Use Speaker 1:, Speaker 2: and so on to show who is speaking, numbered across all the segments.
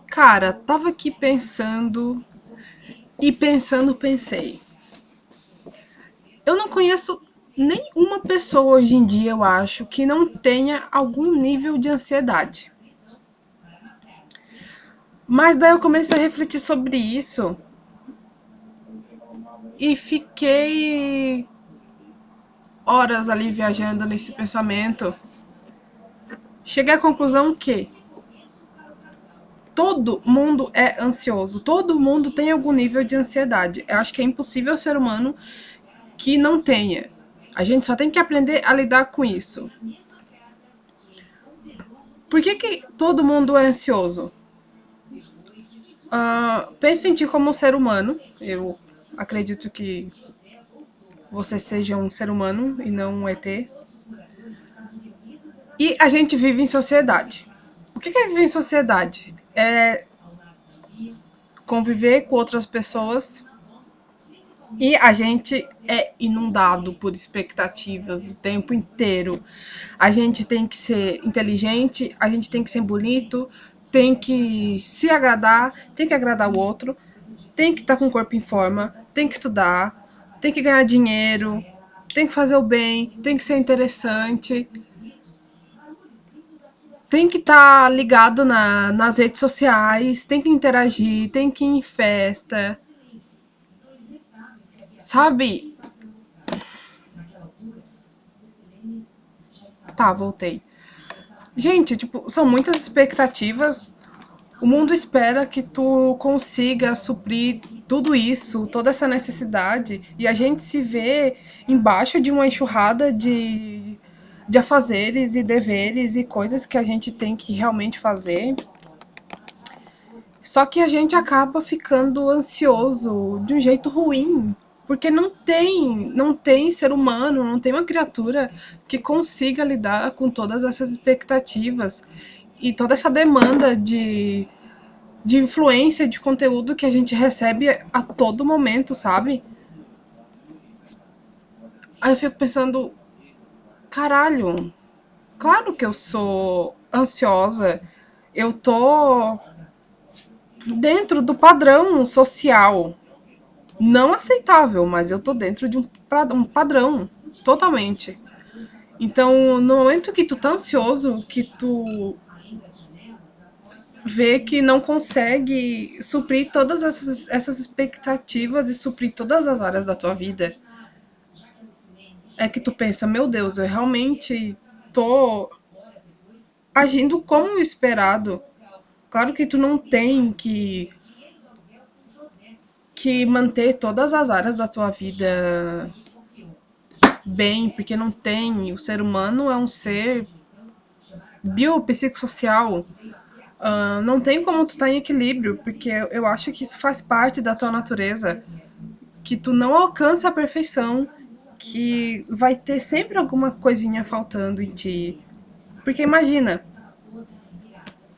Speaker 1: Cara, tava aqui pensando e pensei. Eu não conheço nenhuma pessoa hoje em dia, eu acho, que não tenha algum nível de ansiedade. Mas daí eu comecei a refletir sobre isso e fiquei horas ali viajando nesse pensamento. Cheguei à conclusão que todo mundo é ansioso, todo mundo tem algum nível de ansiedade. Eu acho que é impossível ser humano que não tenha. A gente só tem que aprender a lidar com isso. Por que todo mundo é ansioso? Pense em ti como um ser humano. Eu acredito que você seja um ser humano e não um ET. E a gente vive em sociedade. O que é viver em sociedade? É conviver com outras pessoas e a gente é inundado por expectativas o tempo inteiro. A gente tem que ser inteligente, a gente tem que ser bonito, tem que se agradar, tem que agradar o outro, tem que estar com o corpo em forma, tem que estudar, tem que ganhar dinheiro, tem que fazer o bem, tem que ser interessante, tem que estar ligado nas redes sociais, tem que interagir, tem que ir em festa, sabe? Tá, voltei. Gente, tipo, são muitas expectativas. O mundo espera que tu consiga suprir tudo isso, toda essa necessidade, e a gente se vê embaixo de uma enxurrada de afazeres e deveres e coisas que a gente tem que realmente fazer. Só que a gente acaba ficando ansioso de um jeito ruim, porque não tem ser humano, não tem uma criatura que consiga lidar com todas essas expectativas e toda essa demanda de influência de conteúdo que a gente recebe a todo momento, sabe? Aí eu fico pensando, caralho, claro que eu sou ansiosa, eu tô dentro do padrão social, não aceitável, mas eu tô dentro de um padrão, totalmente. Então, no momento que tu tá ansioso, que tu vê que não consegue suprir todas essas expectativas e suprir todas as áreas da tua vida, é que tu pensa, meu Deus, eu realmente tô agindo como esperado. Claro que tu não tem que manter todas as áreas da tua vida bem, porque não tem. O ser humano é um ser biopsicossocial. Não tem como tu estar em equilíbrio, porque eu acho que isso faz parte da tua natureza, que tu não alcança a perfeição, que vai ter sempre alguma coisinha faltando em ti. Porque imagina,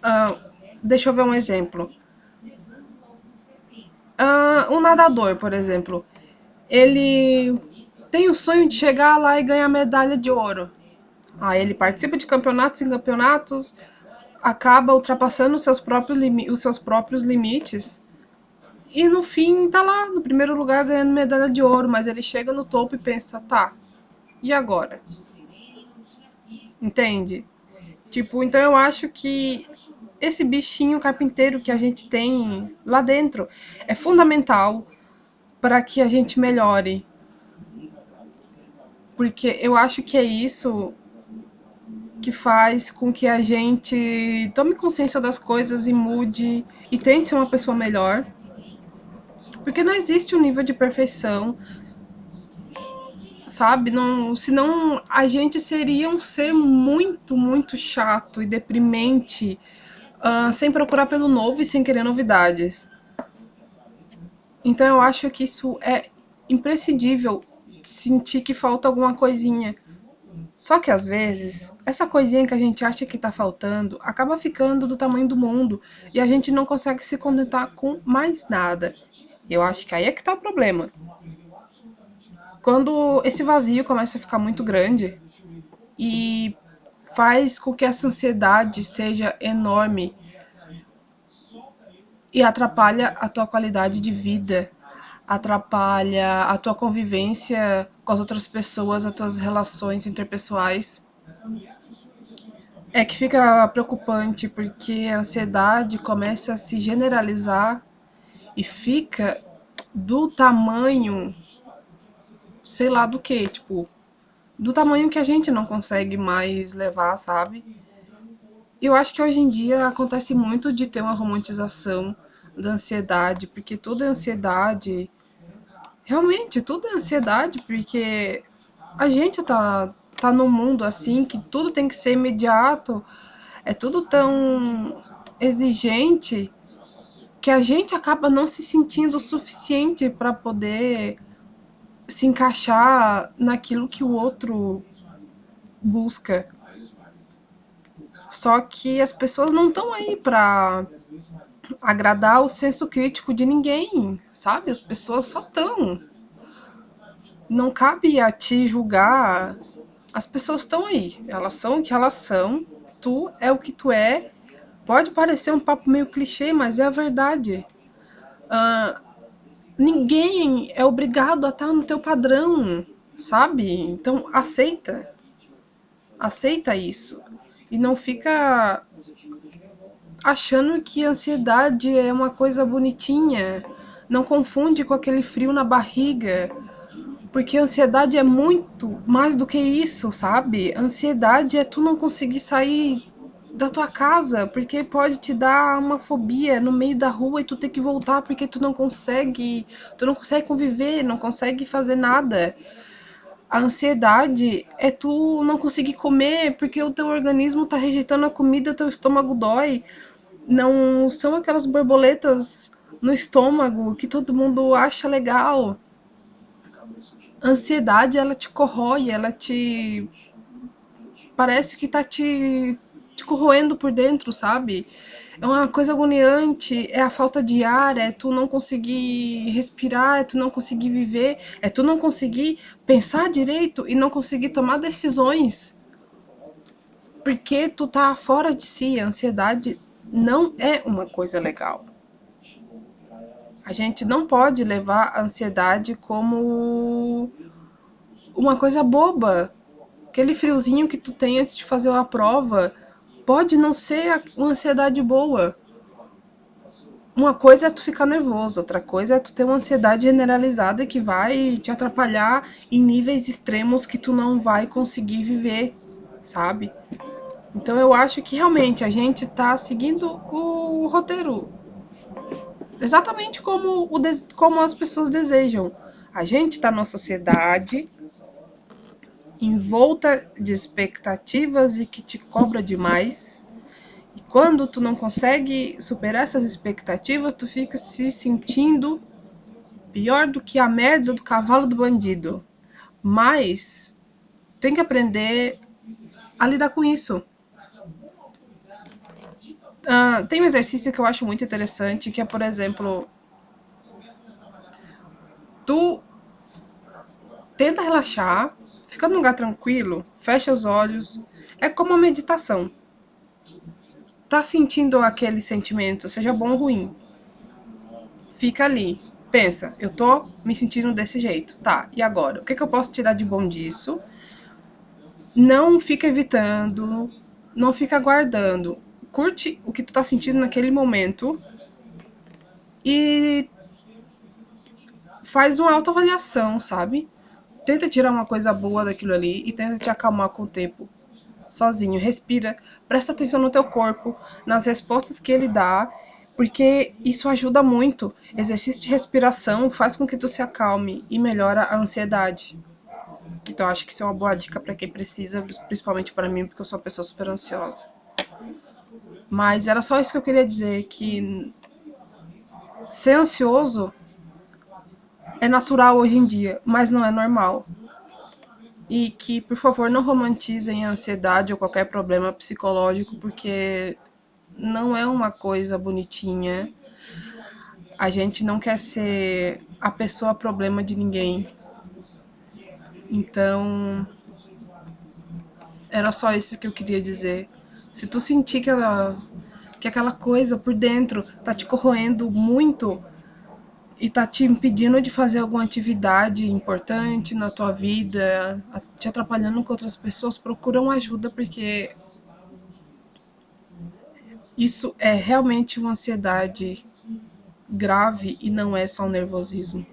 Speaker 1: ah, deixa eu ver um exemplo. Um nadador, por exemplo, ele tem o sonho de chegar lá e ganhar medalha de ouro. Aí ele participa de campeonatos e campeonatos, acaba ultrapassando os seus próprios limites e no fim tá lá no primeiro lugar ganhando medalha de ouro, mas ele chega no topo e pensa, tá, e agora? Entende? Tipo, então eu acho que esse bichinho carpinteiro que a gente tem lá dentro é fundamental para que a gente melhore, porque eu acho que é isso que faz com que a gente tome consciência das coisas e mude e tente ser uma pessoa melhor, porque não existe um nível de perfeição, sabe? Não, senão a gente seria um ser muito, muito chato e deprimente, sem procurar pelo novo e sem querer novidades. Então eu acho que isso é imprescindível, sentir que falta alguma coisinha. Só que às vezes, essa coisinha que a gente acha que tá faltando acaba ficando do tamanho do mundo e a gente não consegue se contentar com mais nada. Eu acho que aí é que tá o problema. Quando esse vazio começa a ficar muito grande e faz com que essa ansiedade seja enorme, e atrapalha a tua qualidade de vida, atrapalha a tua convivência com as outras pessoas, as tuas relações interpessoais. É que fica preocupante porque a ansiedade começa a se generalizar e fica do tamanho, sei lá do que, tipo, do tamanho que a gente não consegue mais levar, sabe? Eu acho que hoje em dia acontece muito de ter uma romantização da ansiedade, porque tudo é ansiedade. Realmente, tudo é ansiedade, porque a gente tá num mundo assim que tudo tem que ser imediato, é tudo tão exigente que a gente acaba não se sentindo o suficiente para poder se encaixar naquilo que o outro busca. Só que as pessoas não estão aí para agradar o senso crítico de ninguém, sabe? As pessoas só estão. Não cabe a ti julgar. As pessoas estão aí. Elas são o que elas são. Tu é o que tu é. Pode parecer um papo meio clichê, mas é a verdade. Ah, ninguém é obrigado a estar no teu padrão, sabe? Então aceita. Aceita isso. E não fica achando que a ansiedade é uma coisa bonitinha. Não confunde com aquele frio na barriga, porque a ansiedade é muito mais do que isso, sabe? A ansiedade é tu não conseguir sair da tua casa, porque pode te dar uma fobia no meio da rua e tu ter que voltar porque tu não consegue conviver, não consegue fazer nada. A ansiedade é tu não conseguir comer porque o teu organismo tá rejeitando a comida, o teu estômago dói. Não são aquelas borboletas no estômago que todo mundo acha legal. A ansiedade, ela te corrói, ela te parece que tá te corroendo por dentro, sabe? É uma coisa agoniante, é a falta de ar, é tu não conseguir respirar, é tu não conseguir viver, é tu não conseguir pensar direito e não conseguir tomar decisões, porque tu tá fora de si. A ansiedade não é uma coisa legal. A gente não pode levar a ansiedade como uma coisa boba. Aquele friozinho que tu tem antes de fazer uma prova pode não ser uma ansiedade boa. Uma coisa é tu ficar nervoso, outra coisa é tu ter uma ansiedade generalizada que vai te atrapalhar em níveis extremos que tu não vai conseguir viver, sabe? Então eu acho que realmente a gente tá seguindo o roteiro exatamente como as pessoas desejam. A gente está numa sociedade envolta de expectativas e que te cobra demais. E quando tu não consegue superar essas expectativas, tu fica se sentindo pior do que a merda do cavalo do bandido. Mas tem que aprender a lidar com isso. Tem um exercício que eu acho muito interessante, que é, por exemplo, tu tenta relaxar, fica num lugar tranquilo, fecha os olhos. É como uma meditação. Tá sentindo aquele sentimento, seja bom ou ruim, fica ali. Pensa, eu tô me sentindo desse jeito. Tá, e agora? O que, que eu posso tirar de bom disso? Não fica evitando, não fica guardando. Curte o que tu tá sentindo naquele momento e faz uma autoavaliação, sabe? Tenta tirar uma coisa boa daquilo ali e tenta te acalmar com o tempo. Sozinho, respira, presta atenção no teu corpo, nas respostas que ele dá, porque isso ajuda muito. Exercício de respiração faz com que tu se acalme e melhora a ansiedade. Então acho que isso é uma boa dica para quem precisa, principalmente para mim, porque eu sou uma pessoa super ansiosa. Mas era só isso que eu queria dizer, que ser ansioso é natural hoje em dia, mas não é normal. E que, por favor, não romantizem a ansiedade ou qualquer problema psicológico, porque não é uma coisa bonitinha. A gente não quer ser a pessoa problema de ninguém. Então, era só isso que eu queria dizer. Se tu sentir que aquela coisa por dentro tá te corroendo muito e tá te impedindo de fazer alguma atividade importante na tua vida, te atrapalhando com outras pessoas, procura uma ajuda, porque isso é realmente uma ansiedade grave e não é só um nervosismo.